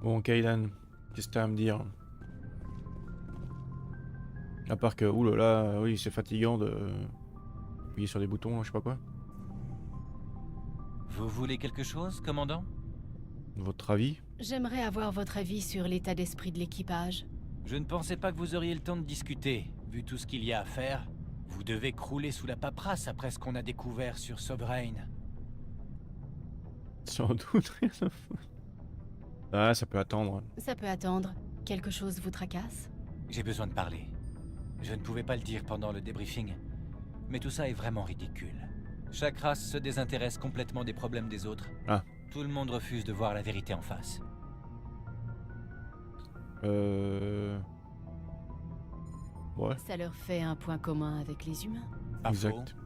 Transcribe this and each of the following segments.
Bon, Kaidan, qu'est-ce que t'as à me dire? À part que, oulala, oui, c'est fatigant de appuyer sur des boutons, je sais pas quoi. Vous voulez quelque chose, commandant? Votre avis? J'aimerais avoir votre avis sur l'état d'esprit de l'équipage. Je ne pensais pas que vous auriez le temps de discuter. Vu tout ce qu'il y a à faire, vous devez crouler sous la paperasse après ce qu'on a découvert sur Sovereign. Sans doute, rien à foutre. Ah, ça peut attendre. Ça peut attendre. Quelque chose vous tracasse? J'ai besoin de parler. Je ne pouvais pas le dire pendant le débriefing, mais tout ça est vraiment ridicule. Chaque race se désintéresse complètement des problèmes des autres. Ah. Tout le monde refuse de voir la vérité en face. Ouais, Ça leur fait un point commun avec les humains. Pas faux. exact.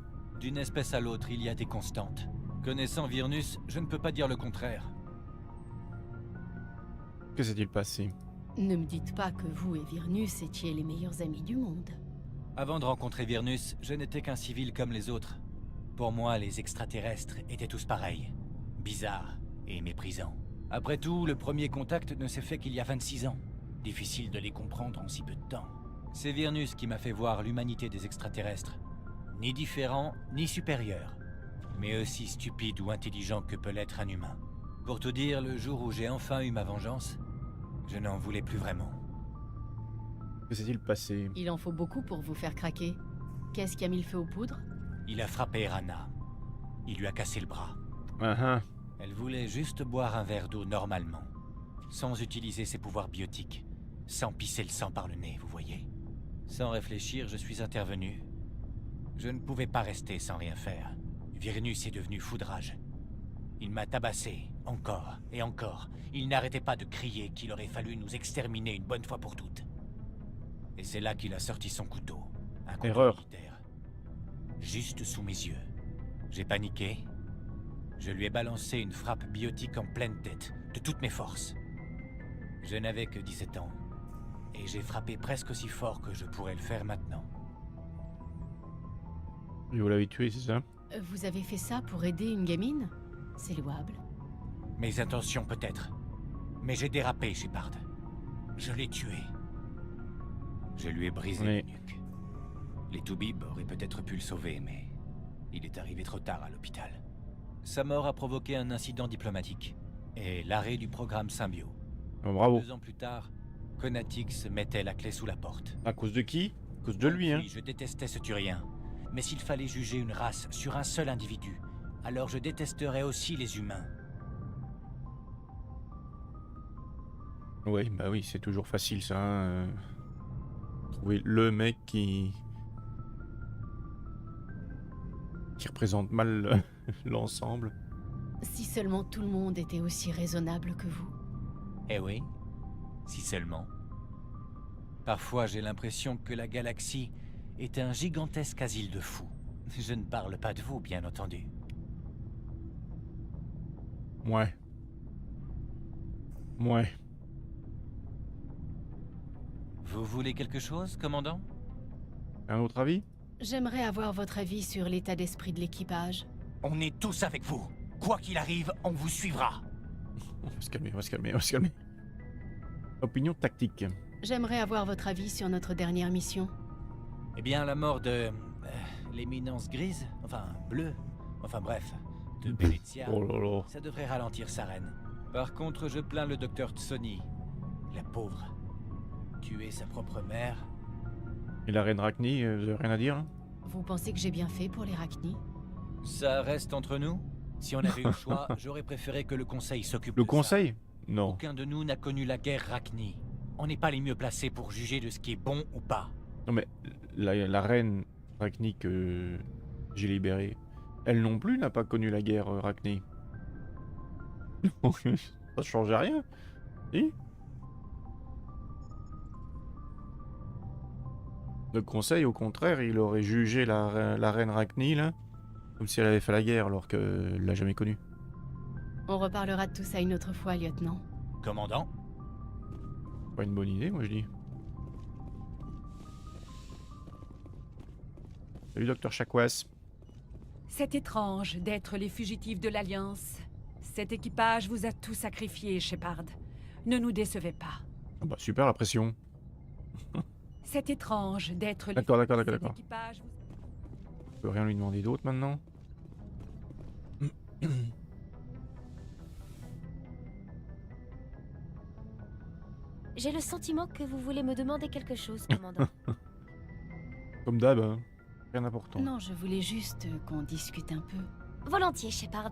D'une espèce à l'autre, il y a des constantes. Connaissant Virnus, je ne peux pas dire le contraire. Que s'est-il passé? Ne me dites pas que vous et Virnus étiez les meilleurs amis du monde. Avant de rencontrer Virnus, je n'étais qu'un civil comme les autres. Pour moi, les extraterrestres étaient tous pareils. Bizarres et méprisants. Après tout, le premier contact ne s'est fait qu'il y a 26 ans. Difficile de les comprendre en si peu de temps. C'est Virnus qui m'a fait voir l'humanité des extraterrestres. Ni différent, ni supérieur. Mais aussi stupide ou intelligent que peut l'être un humain. Pour tout dire, le jour où j'ai enfin eu ma vengeance, je n'en voulais plus vraiment. Que s'est-il passé? Il en faut beaucoup pour vous faire craquer. Qu'est-ce qui a mis le feu aux poudres? Il a frappé Rana. Il lui a cassé le bras. Ah ah. Elle voulait juste boire un verre d'eau normalement, sans utiliser ses pouvoirs biotiques, sans pisser le sang par le nez, vous voyez. Sans réfléchir, je suis intervenu. Je ne pouvais pas rester sans rien faire. Virnus est devenu foudrage. Il m'a tabassé, encore et encore. Il n'arrêtait pas de crier qu'il aurait fallu nous exterminer une bonne fois pour toutes. Et c'est là qu'il a sorti son couteau. Un couteau Erreur. militaire. Juste sous mes yeux. J'ai paniqué. Je lui ai balancé une frappe biotique en pleine tête, de toutes mes forces. Je n'avais que 17 ans. Et j'ai frappé presque aussi fort que je pourrais le faire maintenant. Et vous l'avez tué, c'est ça? Vous avez fait ça pour aider une gamine? C'est louable. Mes intentions peut-être. Mais j'ai dérapé, Shepard. Je l'ai tué. Je lui ai brisé Oui. la nuque. Les Toubib auraient peut-être pu le sauver, mais il est arrivé trop tard à l'hôpital. Sa mort a provoqué un incident diplomatique et l'arrêt du programme Symbio. Oh, bravo. 2 ans plus tard, Conatix mettait la clé sous la porte. À cause de qui? À cause de lui, hein. Oui, je détestais ce Turien. Mais s'il fallait juger une race sur un seul individu, alors je détesterais aussi les humains. Oui, bah oui, c'est toujours facile ça. Hein. Trouver le mec qui représente mal l'ensemble. Si seulement tout le monde était aussi raisonnable que vous. Eh oui, si seulement. Parfois j'ai l'impression que la galaxie est un gigantesque asile de fous. Je ne parle pas de vous, bien entendu. Ouais. Ouais. Vous voulez quelque chose, commandant? Un autre avis? J'aimerais avoir votre avis sur l'état d'esprit de l'équipage. On est tous avec vous. Quoi qu'il arrive, on vous suivra. On va se calmer, on va se calmer, on va se calmer. Opinion tactique. J'aimerais avoir votre avis sur notre dernière mission. Eh bien, la mort de... l'éminence grise, enfin bleue, enfin bref, de Benezia, Oh là là. ça devrait ralentir sa reine. Par contre, je plains le docteur Tsoni, la pauvre. Tuer sa propre mère. Et la reine Rachni, vous avez rien à dire là? Vous pensez que j'ai bien fait pour les Rachni? Ça reste entre nous? Si on avait eu le choix, j'aurais préféré que le Conseil s'occupe de Le ça. conseil? Non. Aucun de nous n'a connu la guerre Rachni. On n'est pas les mieux placés pour juger de ce qui est bon ou pas. Non mais la reine Rachni que j'ai libérée, elle non plus n'a pas connu la guerre Rachni. Ça changeait rien. Si? Le conseil, au contraire, il aurait jugé la reine Rachni là, comme si elle avait fait la guerre alors qu'elle l'a jamais connue. On reparlera de tout ça une autre fois, lieutenant. Commandant? Pas une bonne idée, moi je dis. Salut docteur Chakwas. C'est étrange d'être les fugitifs de l'Alliance. Cet équipage vous a tout sacrifié, Shepard. Ne nous décevez pas. Ah bah super la pression. C'est étrange d'être les D'accord, d'accord, fils de d'accord, cet d'accord. équipage. Je peux rien lui demander d'autre maintenant. J'ai le sentiment que vous voulez me demander quelque chose, commandant. Comme d'hab, hein. Rien d'important. Non, je voulais juste qu'on discute un peu. Volontiers, Shepard.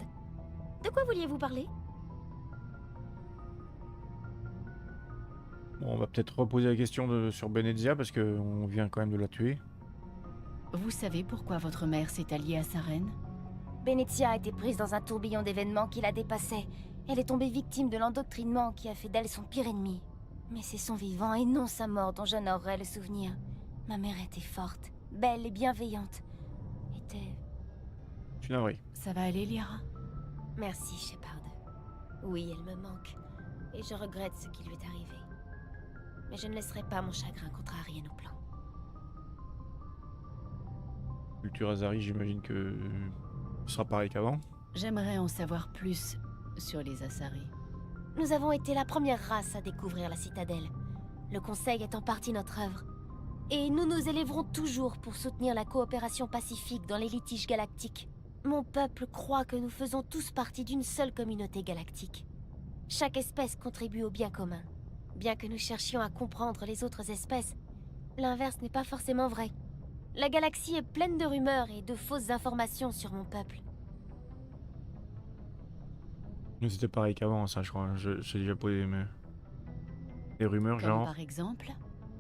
De quoi vouliez-vous parler? Bon, on va peut-être reposer la question sur Benezia parce qu'on vient quand même de la tuer. Vous savez pourquoi votre mère s'est alliée à sa reine? Benezia a été prise dans un tourbillon d'événements qui la dépassait. Elle est tombée victime de l'endoctrinement qui a fait d'elle son pire ennemi. Mais c'est son vivant et non sa mort dont j'honorerais le souvenir. Ma mère était forte, belle et bienveillante. Était... Je suis navré. Ça va aller, Liara? Merci, Shepard. Oui, elle me manque. Et je regrette ce qui lui est arrivé. Mais je ne laisserai pas mon chagrin contrarier nos plans. Culture Azari, j'imagine que ce sera pareil qu'avant. J'aimerais en savoir plus sur les Asari. Nous avons été la première race à découvrir la citadelle. Le Conseil est en partie notre œuvre. Et nous nous élèverons toujours pour soutenir la coopération pacifique dans les litiges galactiques. Mon peuple croit que nous faisons tous partie d'une seule communauté galactique. Chaque espèce contribue au bien commun. Bien que nous cherchions à comprendre les autres espèces, l'inverse n'est pas forcément vrai. La galaxie est pleine de rumeurs et de fausses informations sur mon peuple. Mais c'était pareil qu'avant, ça, je crois. J'ai déjà posé des rumeurs, Comme genre. par exemple?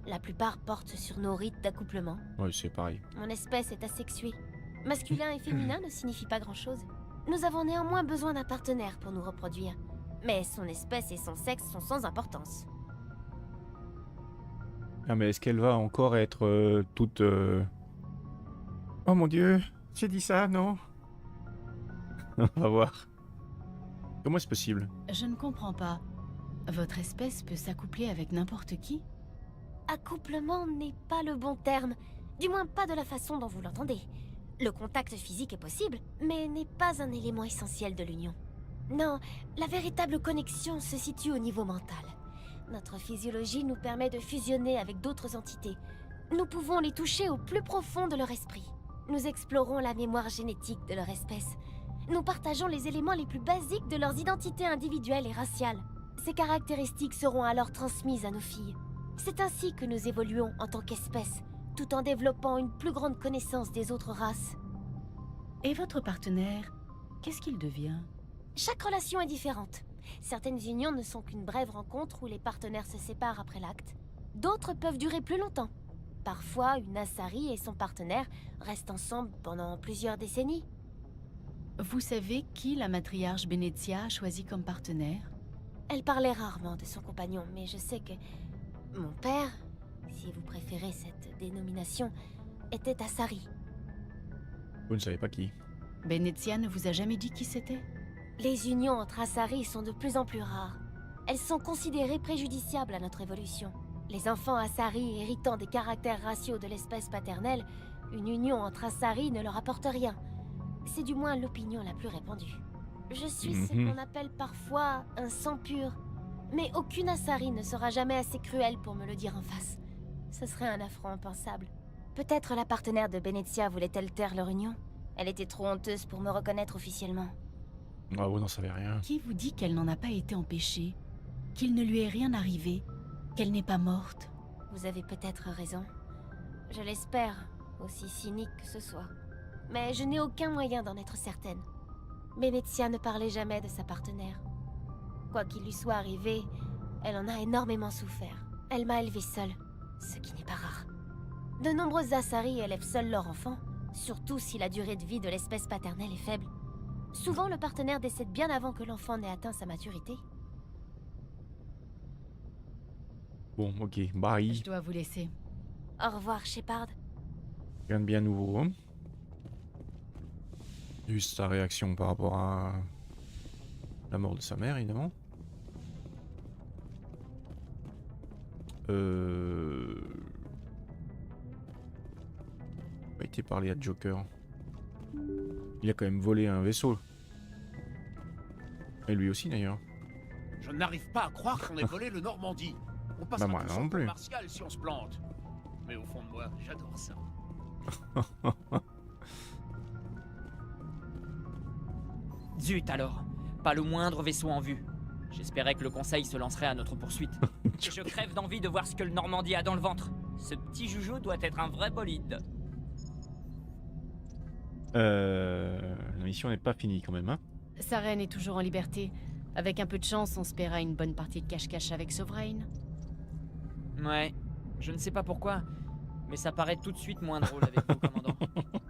La plupart portent sur nos rites d'accouplement. Ouais, c'est pareil. Mon espèce est asexuée. Masculin et féminin ne signifient pas grand-chose. Nous avons néanmoins besoin d'un partenaire pour nous reproduire. Mais son espèce et son sexe sont sans importance. Ah, mais est-ce qu'elle va encore être toute... Oh mon dieu, j'ai dit ça, non? On va voir. Comment est-ce possible? Je ne comprends pas. Votre espèce peut s'accoupler avec n'importe qui? Accouplement n'est pas le bon terme. Du moins pas de la façon dont vous l'entendez. Le contact physique est possible, mais n'est pas un élément essentiel de l'union. Non, la véritable connexion se situe au niveau mental. Notre physiologie nous permet de fusionner avec d'autres entités. Nous pouvons les toucher au plus profond de leur esprit. Nous explorons la mémoire génétique de leur espèce. Nous partageons les éléments les plus basiques de leurs identités individuelles et raciales. Ces caractéristiques seront alors transmises à nos filles. C'est ainsi que nous évoluons en tant qu'espèce, tout en développant une plus grande connaissance des autres races. Et votre partenaire, qu'est-ce qu'il devient? Chaque relation est différente. Certaines unions ne sont qu'une brève rencontre où les partenaires se séparent après l'acte. D'autres peuvent durer plus longtemps. Parfois, une Asari et son partenaire restent ensemble pendant plusieurs décennies. Vous savez qui la matriarche Benezia a choisi comme partenaire? Elle parlait rarement de son compagnon, mais je sais que mon père, si vous préférez cette dénomination, était Asari. Vous ne savez pas qui. Benezia ne vous a jamais dit qui c'était? Les unions entre Asari sont de plus en plus rares. Elles sont considérées préjudiciables à notre évolution. Les enfants Asari héritant des caractères raciaux de l'espèce paternelle, une union entre Asari ne leur apporte rien. C'est du moins l'opinion la plus répandue. Je suis ce qu'on appelle parfois un sang pur. Mais aucune Asari ne sera jamais assez cruelle pour me le dire en face. Ce serait un affront impensable. Peut-être la partenaire de Benezia voulait-elle taire leur union? Elle était trop honteuse pour me reconnaître officiellement. Ah, vous n'en savez rien. Qui vous dit qu'elle n'en a pas été empêchée? Qu'il ne lui est rien arrivé? Qu'elle n'est pas morte? Vous avez peut-être raison. Je l'espère, aussi cynique que ce soit. Mais je n'ai aucun moyen d'en être certaine. Benezia ne parlait jamais de sa partenaire. Quoi qu'il lui soit arrivé, elle en a énormément souffert. Elle m'a élevée seule, ce qui n'est pas rare. De nombreuses Asari élèvent seuls leurs enfants, surtout si la durée de vie de l'espèce paternelle est faible. Souvent, le partenaire décède bien avant que l'enfant n'ait atteint sa maturité. Bon, ok, bye. Je dois vous laisser. Au revoir, Shepard. Rien de bien nouveau. Hein. Juste sa réaction par rapport à la mort de sa mère, évidemment. A été parlé à Joker. Il a quand même volé un vaisseau. Et lui aussi d'ailleurs. Je n'arrive pas à croire qu'on ait volé le Normandie. On passe Bah, moi non plus. Martial si on se plante. Mais au fond de moi, j'adore ça. Zut alors, pas le moindre vaisseau en vue. J'espérais que le conseil se lancerait à notre poursuite. Et je crève d'envie de voir ce que le Normandie a dans le ventre. Ce petit joujou doit être un vrai bolide. La mission n'est pas finie quand même, hein. Sa reine est toujours en liberté. Avec un peu de chance, on se paiera une bonne partie de cache-cache avec Sovereign. Ouais, je ne sais pas pourquoi, mais ça paraît tout de suite moins drôle avec vous, commandant.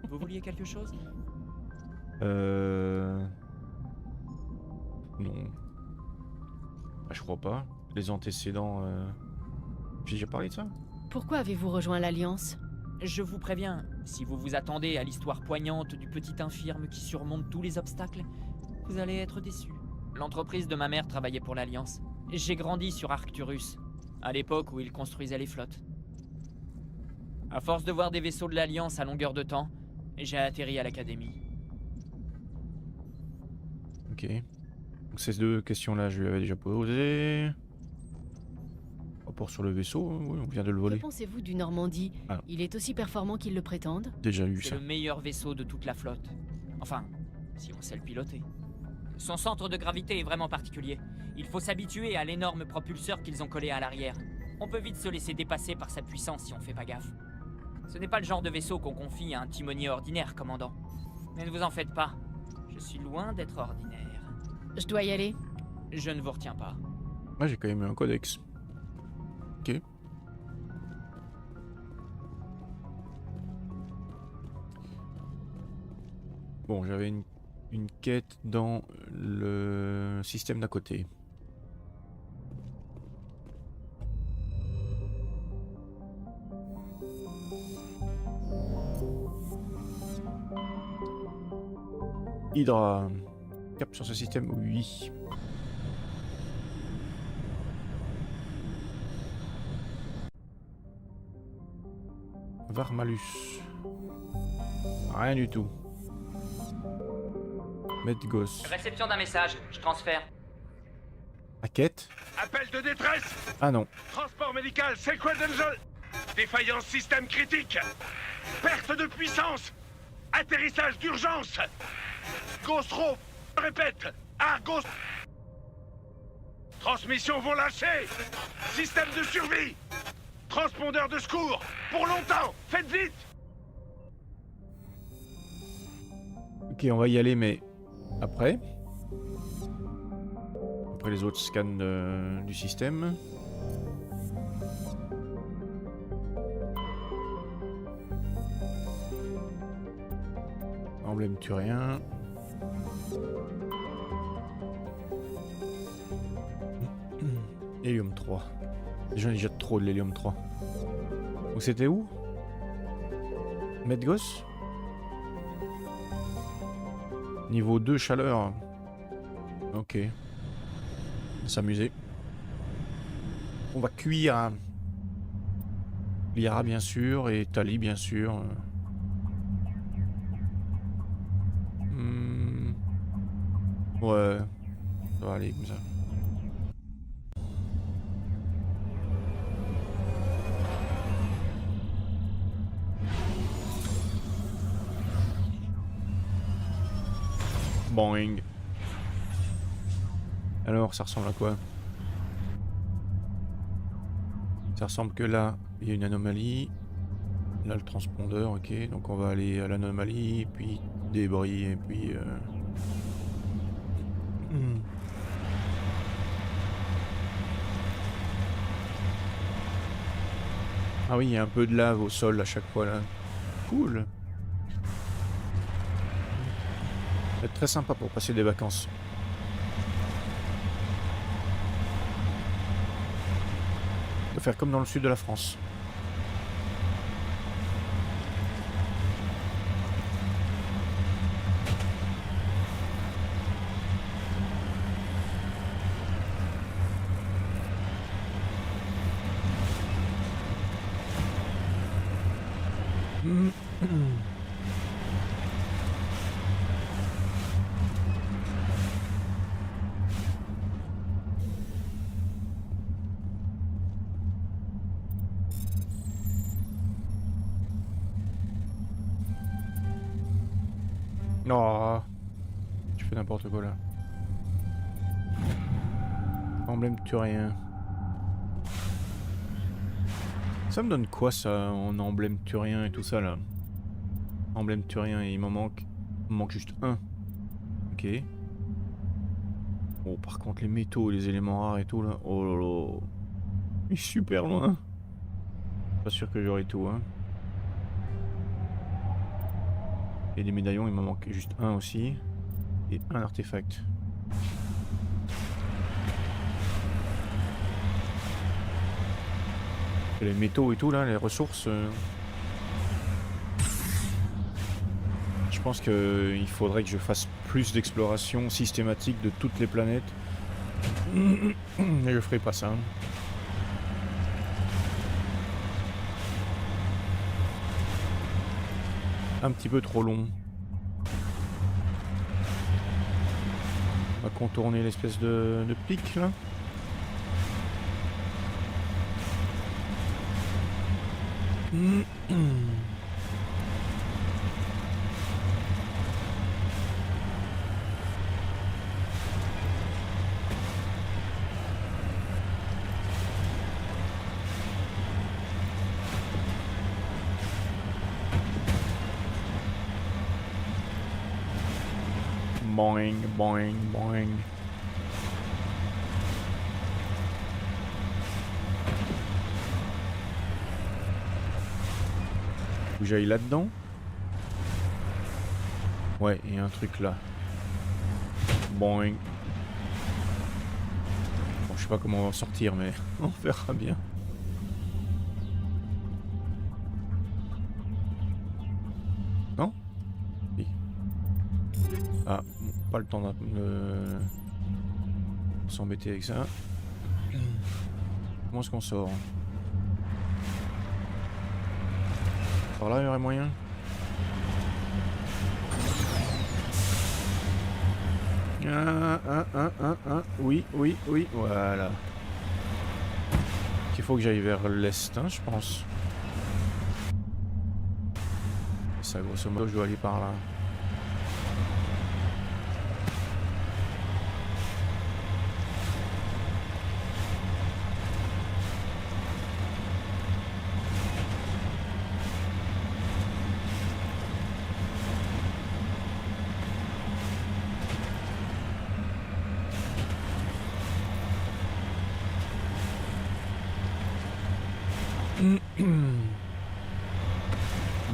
Vous vouliez quelque chose? Non. Bah, je crois pas. Les antécédents... J'ai déjà parlé de ça? Pourquoi avez-vous rejoint l'Alliance? Je vous préviens, si vous vous attendez à l'histoire poignante du petit infirme qui surmonte tous les obstacles, vous allez être déçus. L'entreprise de ma mère travaillait pour l'Alliance. J'ai grandi sur Arcturus, à l'époque où ils construisaient les flottes. À force de voir des vaisseaux de l'Alliance à longueur de temps, j'ai atterri à l'Académie. Ok. Donc ces deux questions-là, je lui avais déjà posées. Rapport sur le vaisseau, oui, on vient de le Que voler. pensez-vous du Normandie? Ah. Il est aussi performant qu'ils le prétendent? Déjà eu C'est ça. le meilleur vaisseau de toute la flotte. Enfin, si on sait le piloter. Son centre de gravité est vraiment particulier. Il faut s'habituer à l'énorme propulseur qu'ils ont collé à l'arrière. On peut vite se laisser dépasser par sa puissance si on fait pas gaffe. Ce n'est pas le genre de vaisseau qu'on confie à un timonier ordinaire, commandant. Mais ne vous en faites pas. Je suis loin d'être ordinaire. Je dois y aller. Je ne vous retiens pas. Moi j'ai quand même eu un codex. Ok. Bon, j'avais une quête dans le système d'à côté. Hydra. Cap sur ce système, oui. Varmalus. Rien du tout. Medgos. Réception d'un message, je transfère. La quête? Appel de détresse. Ah non. Transport médical, Sequel Angel. Défaillance système critique. Perte de puissance. Atterrissage d'urgence. Ghost-Ro, répète. Argos. Transmission vont lâcher. Système de survie. Transpondeur de secours. Pour longtemps. Faites vite. Ok, on va y aller, mais après. Après les autres scans du système. Emblème turien. Hélium 3. J'en ai déjà trop de l'hélium 3. Donc c'était où? Medgos? Niveau 2 chaleur. Ok. On va s'amuser. On va cuire Lyra bien sûr et Tali bien sûr. Ouais. Ça va aller comme ça. Boing. Alors, ça ressemble à quoi? Ça ressemble que là, il y a une anomalie. Là, le transpondeur, ok. Donc on va aller à l'anomalie, puis débris, et puis... Ah oui, il y a un peu de lave au sol à chaque fois là. Cool. Ça va être très sympa pour passer des vacances. De faire comme dans le sud de la France. Oh, tu fais n'importe quoi là. Emblème turien. Ça me donne quoi ça en emblème turien et tout ça là? Emblème turien et il m'en manque. Il me manque juste un. Ok. Oh par contre les métaux, les éléments rares et tout là. Oh là là. Il est super loin. Pas sûr que j'aurai tout hein. Et les médaillons, il m'en manque juste un aussi. Et un artefact. Et les métaux et tout là, les ressources. Je pense qu'il faudrait que je fasse plus d'exploration systématique de toutes les planètes. Mais je ferai pas ça. Un petit peu trop long. On va contourner l'espèce de pic là. Boing, boing, boing. Faut que j'aille là-dedans. Ouais, il y a un truc là. Boing. Bon, je sais pas comment on va en sortir, mais on verra bien. Non? Oui. Ah, pas le temps de s'embêter avec ça. Comment est-ce qu'on sort? Par là, il y aurait moyen? Oui, oui, oui, voilà. Il faut que j'aille vers l'est, hein, je pense. Ça, grosso modo, je dois aller par là.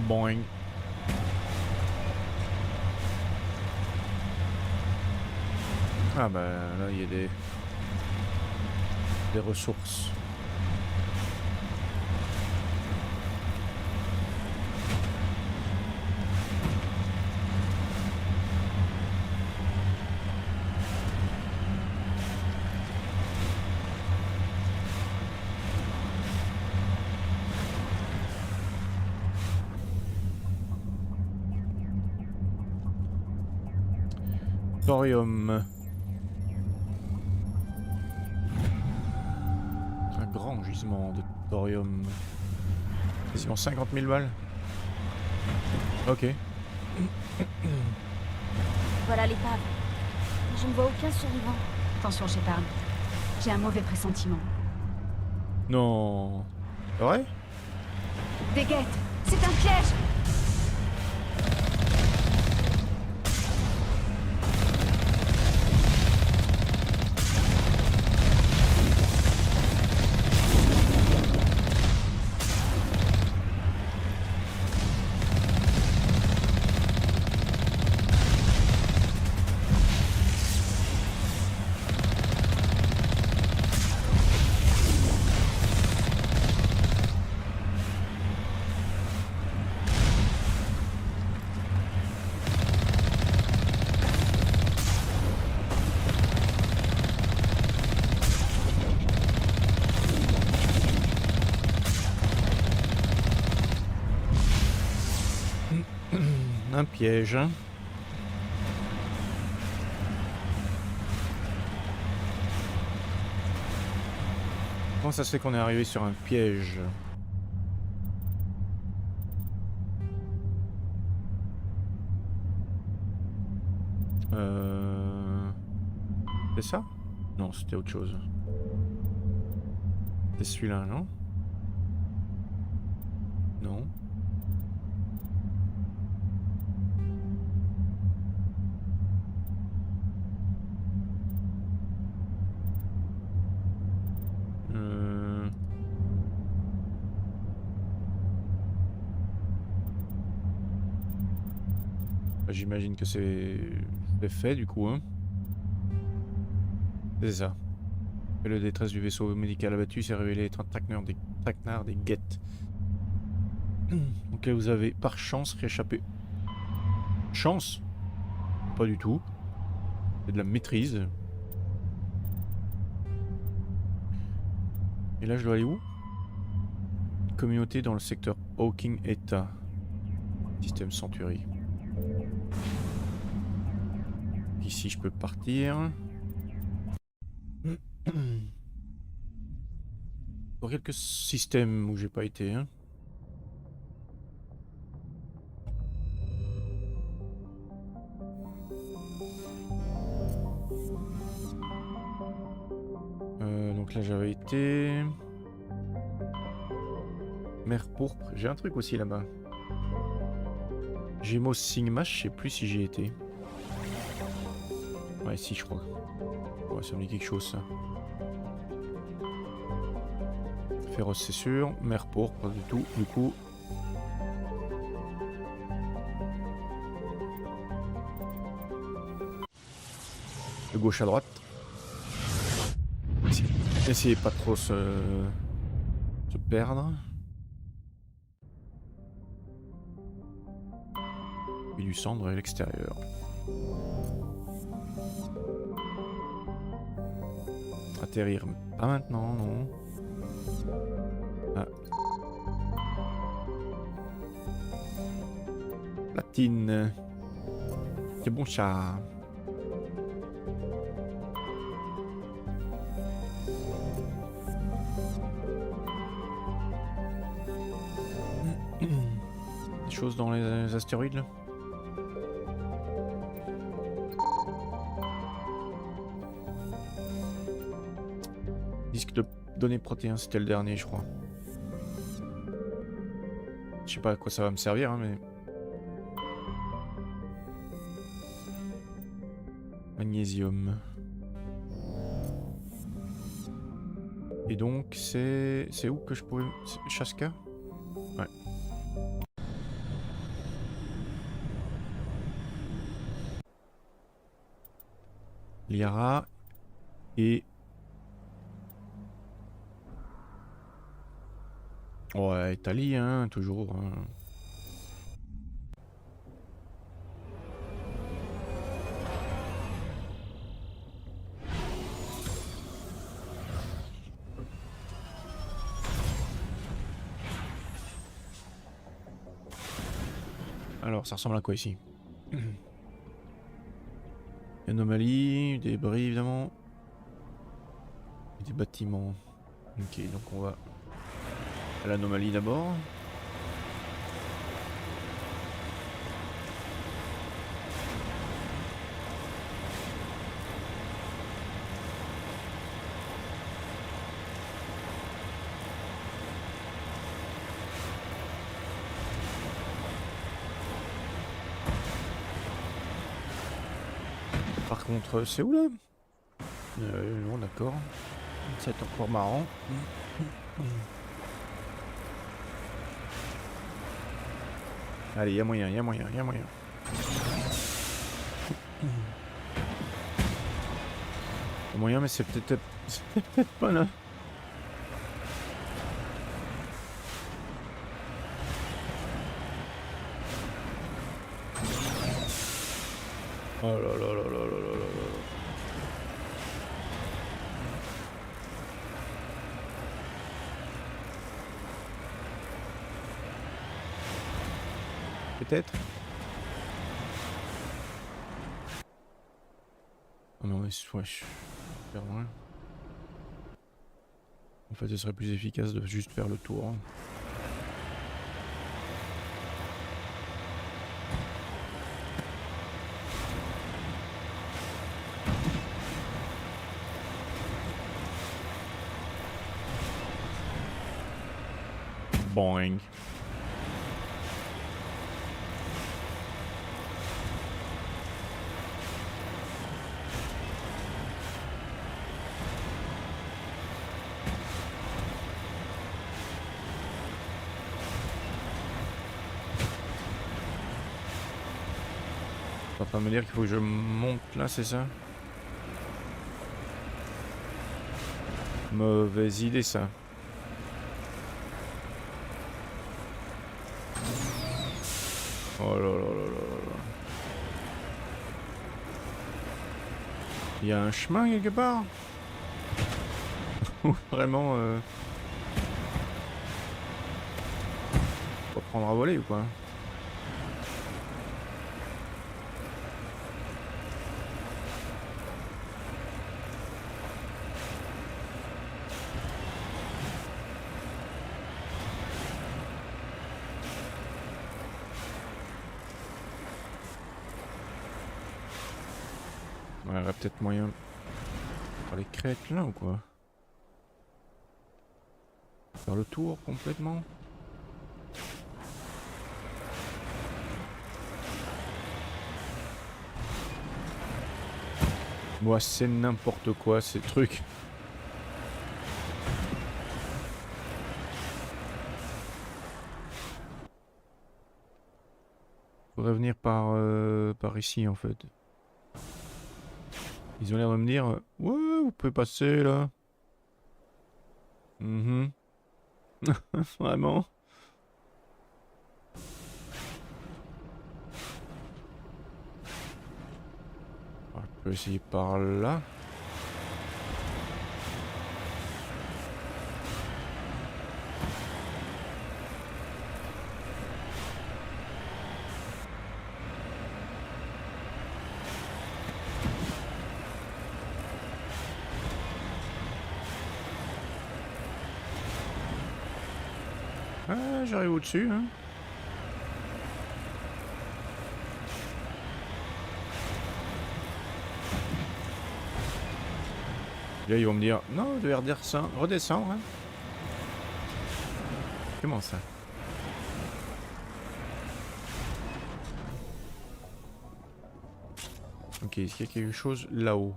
Boing. Ah bah là il y a des ressources. Thorium. Un grand gisement de thorium. Quasiment 50 000 balles. Ok. Voilà l'épave. Je ne vois aucun survivant. Attention, Shepard. J'ai un mauvais pressentiment. Non. C'est vrai? Des guettes! C'est un piège! Un piège. Comment ça se fait qu'on est arrivé sur un piège? C'est ça? Non, c'était autre chose. C'est celui-là, non? Non. J'imagine que c'est fait du coup, hein. C'est ça. Le détresse du vaisseau médical abattu s'est révélé être un traquenard des guettes. Auquel vous avez par chance rééchappé. Chance? Pas du tout. C'est de la maîtrise. Et là je dois aller où? Communauté dans le secteur Hawking Eta. Système Century. Ici je peux partir. Pour quelques systèmes où j'ai pas été, hein. Donc là j'avais été... Mer pourpre, j'ai un truc aussi là-bas. Gémeaux Sigma, je sais plus si j'y ai été. Ouais, si, je crois. Ouais, ça me dit quelque chose, ça. Féroce, c'est sûr. Mer pourpre, pas du tout. Du coup... De gauche à droite. Essayez pas trop se perdre. Et du cendre à l'extérieur. Atterrir, pas maintenant, non. Ah. Platine. C'est bon ça. Des choses dans les astéroïdes là. Disque de données protéines, c'était le dernier, je crois. Je sais pas à quoi ça va me servir, hein, mais... Magnésium. Et donc, c'est où que je pouvais... Chaska? Ouais. Liara et... Ouais, Italie, hein, toujours. Hein. Alors, ça ressemble à quoi ici? Anomalie, des débris évidemment. Et des bâtiments. Ok, donc on va à l'anomalie d'abord. Par contre, c'est où là? Non, d'accord. C'est encore marrant. Allez, y a moyen, y a moyen, y a moyen. Y a moyen, mais c'est peut-être pas là. Oh là là là là là là là. Peut-être. Oh non, mais ouais, je faire loin. En fait, ce serait plus efficace de juste faire le tour. Hein. Boing. T'es en train de me dire qu'il faut que je monte là, c'est ça? Mauvaise idée ça. Oh là là là là là. Il y a un chemin quelque part? Ou vraiment faut prendre à voler ou quoi? Ouais, il y aurait peut-être moyen par les crêtes là ou quoi? Faire le tour complètement? Moi c'est n'importe quoi ces trucs. Faudrait venir par ici en fait. Ils ont l'air de me dire ouais, vous pouvez passer là. Mhm. Vraiment. On peut essayer par là. Ah, j'arrive au-dessus, hein. Là, ils vont me dire, non, vous devez redescendre, hein. Comment ça? Ok, est-ce qu'il y a quelque chose là-haut?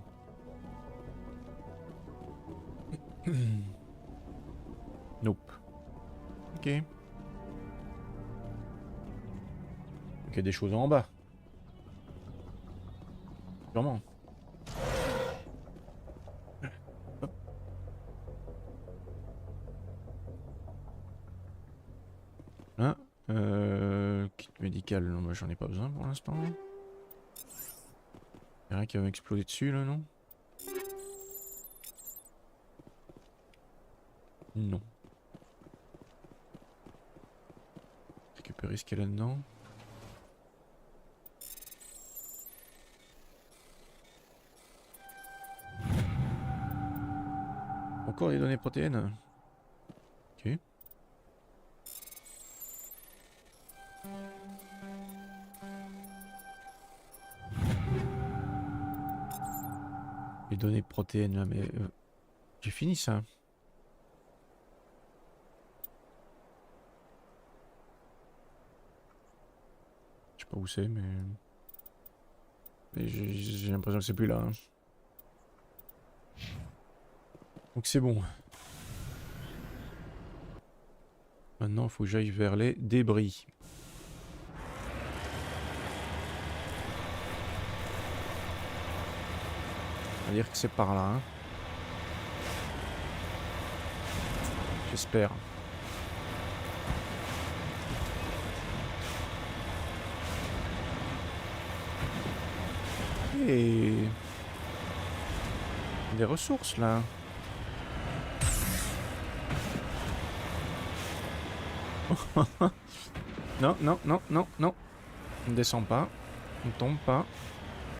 Nope. Ok. Donc il y a des choses en bas. Sûrement. Hop. Là. Kit médical, non, moi j'en ai pas besoin pour l'instant. Y'a rien qui va m'exploser dessus là, non? Non. Récupérer ce qu'il y a là-dedans. Encore les données protéines. Ok. Les données protéines là, mais j'ai fini ça. Je sais pas où c'est, mais j'ai l'impression que c'est plus là. Hein. Donc c'est bon. Maintenant, il faut que j'aille vers les débris. On va dire que c'est par là. Hein. J'espère. Et des ressources là. Non, non, non, non, non. On ne descend pas. On ne tombe pas.